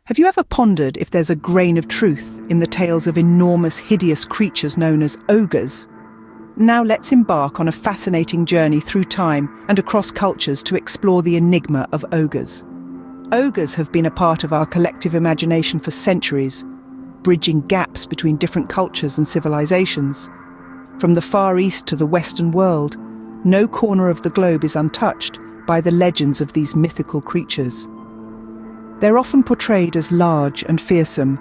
Have you ever pondered if there's a grain of truth in the tales of enormous, hideous creatures known as ogres? Now let's embark on a fascinating journey through time and across cultures to explore the enigma of ogres. Ogres have been a part of our collective imagination for centuries, bridging gaps between different cultures and civilizations. From the Far East to the Western world, no corner of the globe is untouched by the legends of these mythical creatures. They're often portrayed as large and fearsome,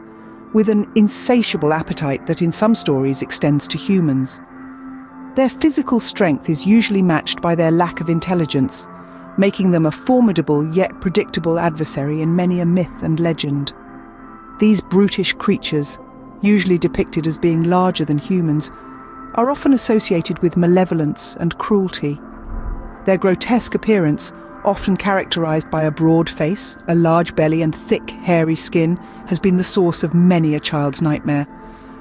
with an insatiable appetite that in some stories extends to humans. Their physical strength is usually matched by their lack of intelligence, making them a formidable yet predictable adversary in many a myth and legend. These brutish creatures, usually depicted as being larger than humans, are often associated with malevolence and cruelty. Their grotesque appearance, often characterized by a broad face, a large belly and thick, hairy skin, has been the source of many a child's nightmare.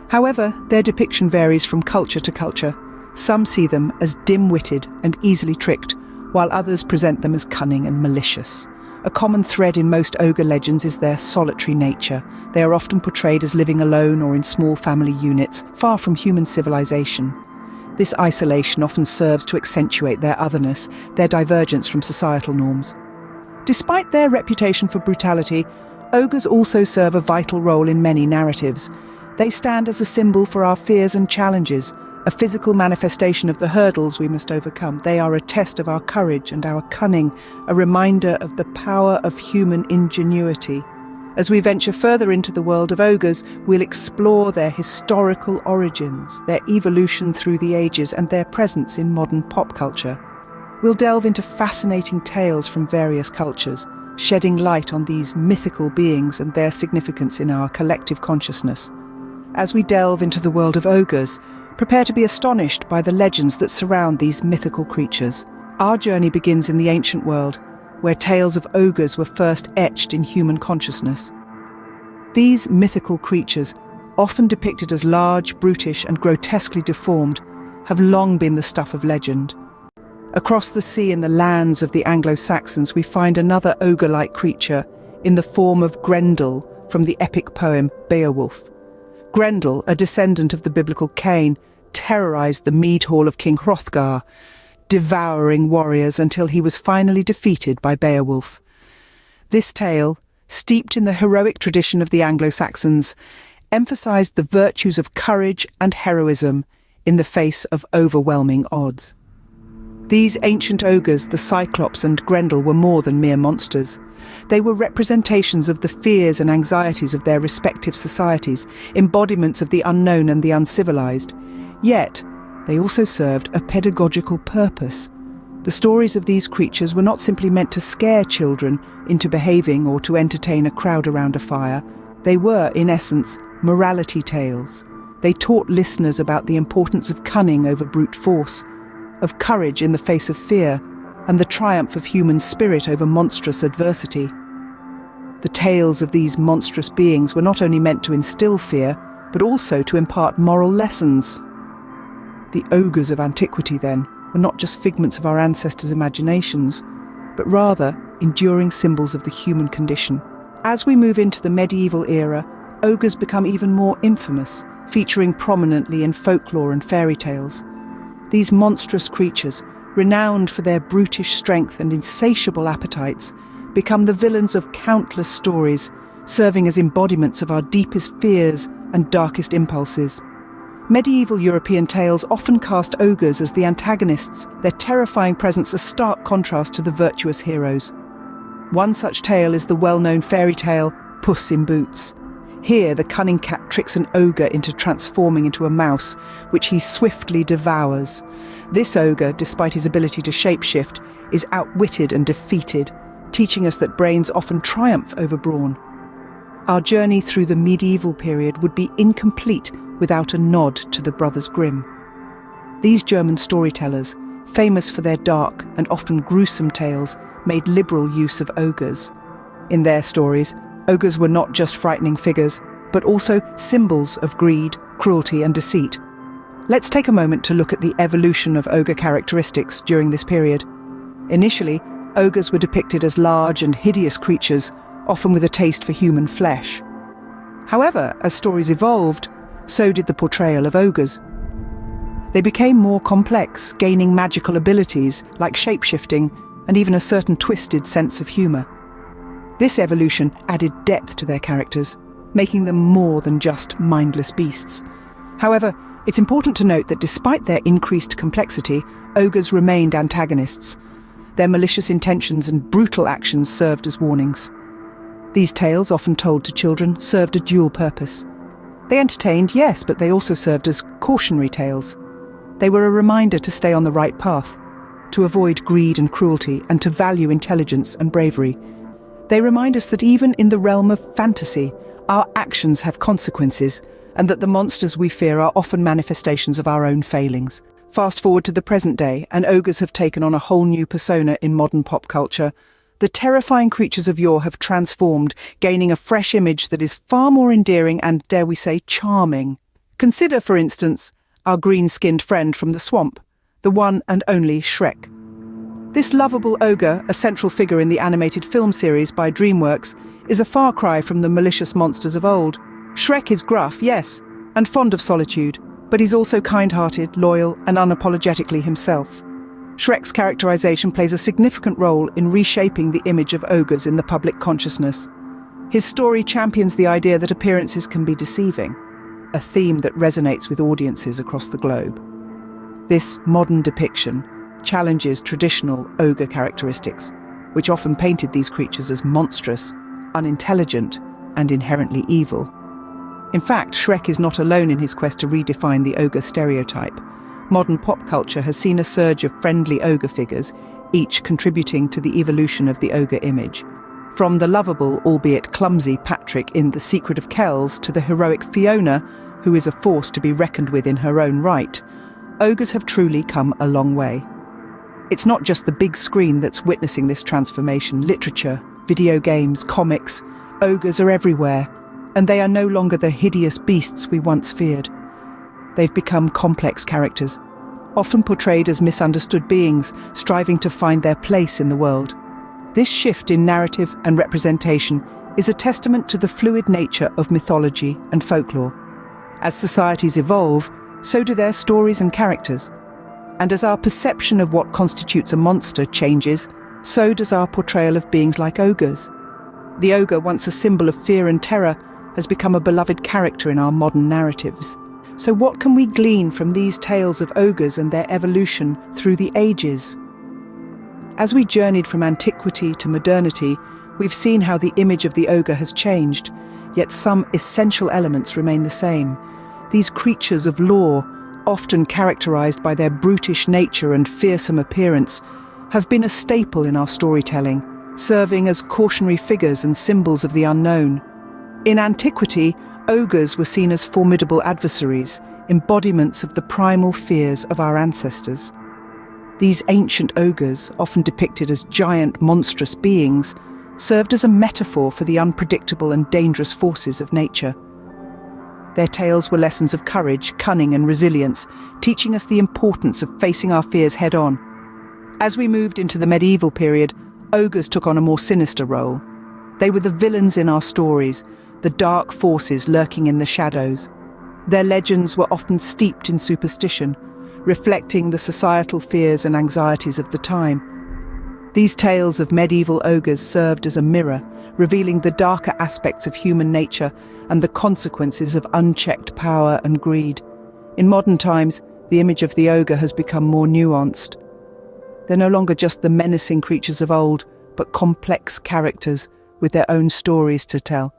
However, their depiction varies from culture to culture. Some see them as dim-witted and easily tricked, while others present them as cunning and malicious. A common thread in most ogre legends is their solitary nature. They are often portrayed as living alone or in small family units, far from human civilization. This isolation often serves to accentuate their otherness, their divergence from societal norms. Despite their reputation for brutality, ogres also serve a vital role in many narratives. They stand as a symbol for our fears and challenges, a physical manifestation of the hurdles we must overcome. They are a test of our courage and our cunning, a reminder of the power of human ingenuity. As we venture further into the world of ogres, we'll explore their historical origins, their evolution through the ages, and their presence in modern pop culture. We'll delve into fascinating tales from various cultures, shedding light on these mythical beings and their significance in our collective consciousness. As we delve into the world of ogres, prepare to be astonished by the legends that surround these mythical creatures. Our journey begins in the ancient world, where tales of ogres were first etched in human consciousness. These mythical creatures, often depicted as large, brutish, and grotesquely deformed, have long been the stuff of legend. Across the sea in the lands of the Anglo-Saxons, we find another ogre-like creature in the form of Grendel from the epic poem Beowulf. Grendel, a descendant of the biblical Cain, terrorized the mead hall of King Hrothgar, devouring warriors until he was finally defeated by Beowulf. This tale, steeped in the heroic tradition of the Anglo-Saxons, emphasized the virtues of courage and heroism in the face of overwhelming odds. These ancient ogres, the Cyclops and Grendel, were more than mere monsters. They were representations of the fears and anxieties of their respective societies, embodiments of the unknown and the uncivilized. Yet, they also served a pedagogical purpose. The stories of these creatures were not simply meant to scare children into behaving or to entertain a crowd around a fire. They were, in essence, morality tales. They taught listeners about the importance of cunning over brute force, of courage in the face of fear, and the triumph of human spirit over monstrous adversity. The tales of these monstrous beings were not only meant to instill fear, but also to impart moral lessons. The ogres of antiquity, then, were not just figments of our ancestors' imaginations, but rather enduring symbols of the human condition. As we move into the medieval era, ogres become even more infamous, featuring prominently in folklore and fairy tales. These monstrous creatures, renowned for their brutish strength and insatiable appetites, become the villains of countless stories, serving as embodiments of our deepest fears and darkest impulses. Medieval European tales often cast ogres as the antagonists, their terrifying presence a stark contrast to the virtuous heroes. One such tale is the well-known fairy tale Puss in Boots. Here, the cunning cat tricks an ogre into transforming into a mouse, which he swiftly devours. This ogre, despite his ability to shapeshift, is outwitted and defeated, teaching us that brains often triumph over brawn. Our journey through the medieval period would be incomplete without a nod to the Brothers Grimm. These German storytellers, famous for their dark and often gruesome tales, made liberal use of ogres. In their stories, ogres were not just frightening figures, but also symbols of greed, cruelty, and deceit. Let's take a moment to look at the evolution of ogre characteristics during this period. Initially, ogres were depicted as large and hideous creatures, often with a taste for human flesh. However, as stories evolved, so did the portrayal of ogres. They became more complex, gaining magical abilities like shape-shifting and even a certain twisted sense of humour. This evolution added depth to their characters, making them more than just mindless beasts. However, it's important to note that despite their increased complexity, ogres remained antagonists. Their malicious intentions and brutal actions served as warnings. These tales, often told to children, served a dual purpose. They entertained, yes, but they also served as cautionary tales. They were a reminder to stay on the right path, to avoid greed and cruelty, and to value intelligence and bravery. They remind us that even in the realm of fantasy, our actions have consequences, and that the monsters we fear are often manifestations of our own failings. Fast forward to the present day, and ogres have taken on a whole new persona in modern pop culture. The terrifying creatures of yore have transformed, gaining a fresh image that is far more endearing and, dare we say, charming. Consider, for instance, our green-skinned friend from the swamp, the one and only Shrek. This lovable ogre, a central figure in the animated film series by DreamWorks, is a far cry from the malicious monsters of old. Shrek is gruff, yes, and fond of solitude, but he's also kind-hearted, loyal, and unapologetically himself. Shrek's characterization plays a significant role in reshaping the image of ogres in the public consciousness. His story champions the idea that appearances can be deceiving, a theme that resonates with audiences across the globe. This modern depiction challenges traditional ogre characteristics, which often painted these creatures as monstrous, unintelligent, and inherently evil. In fact, Shrek is not alone in his quest to redefine the ogre stereotype. Modern pop culture has seen a surge of friendly ogre figures, each contributing to the evolution of the ogre image. From the lovable, albeit clumsy, Patrick in The Secret of Kells to the heroic Fiona, who is a force to be reckoned with in her own right, ogres have truly come a long way. It's not just the big screen that's witnessing this transformation. Literature, video games, comics, ogres are everywhere, and they are no longer the hideous beasts we once feared. They've become complex characters, often portrayed as misunderstood beings, striving to find their place in the world. This shift in narrative and representation is a testament to the fluid nature of mythology and folklore. As societies evolve, so do their stories and characters. And as our perception of what constitutes a monster changes, so does our portrayal of beings like ogres. The ogre, once a symbol of fear and terror, has become a beloved character in our modern narratives. So what can we glean from these tales of ogres and their evolution through the ages? As we journeyed from antiquity to modernity, we've seen how the image of the ogre has changed, yet some essential elements remain the same. These creatures of lore, often characterized by their brutish nature and fearsome appearance, have been a staple in our storytelling, serving as cautionary figures and symbols of the unknown. In antiquity, ogres were seen as formidable adversaries, embodiments of the primal fears of our ancestors. These ancient ogres, often depicted as giant, monstrous beings, served as a metaphor for the unpredictable and dangerous forces of nature. Their tales were lessons of courage, cunning, and resilience, teaching us the importance of facing our fears head-on. As we moved into the medieval period, ogres took on a more sinister role. They were the villains in our stories, the dark forces lurking in the shadows. Their legends were often steeped in superstition, reflecting the societal fears and anxieties of the time. These tales of medieval ogres served as a mirror, revealing the darker aspects of human nature and the consequences of unchecked power and greed. In modern times, the image of the ogre has become more nuanced. They're no longer just the menacing creatures of old, but complex characters with their own stories to tell.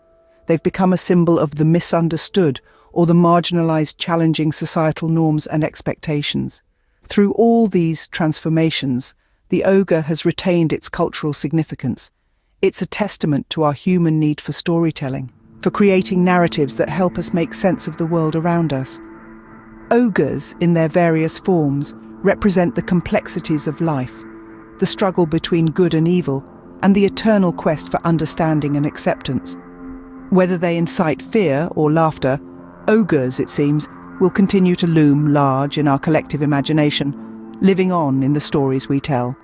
They've become a symbol of the misunderstood or the marginalized, challenging societal norms and expectations. Through all these transformations, the ogre has retained its cultural significance. It's a testament to our human need for storytelling, for creating narratives that help us make sense of the world around us. Ogres, in their various forms, represent the complexities of life, the struggle between good and evil, and the eternal quest for understanding and acceptance. Whether they incite fear or laughter, ogres, it seems, will continue to loom large in our collective imagination, living on in the stories we tell.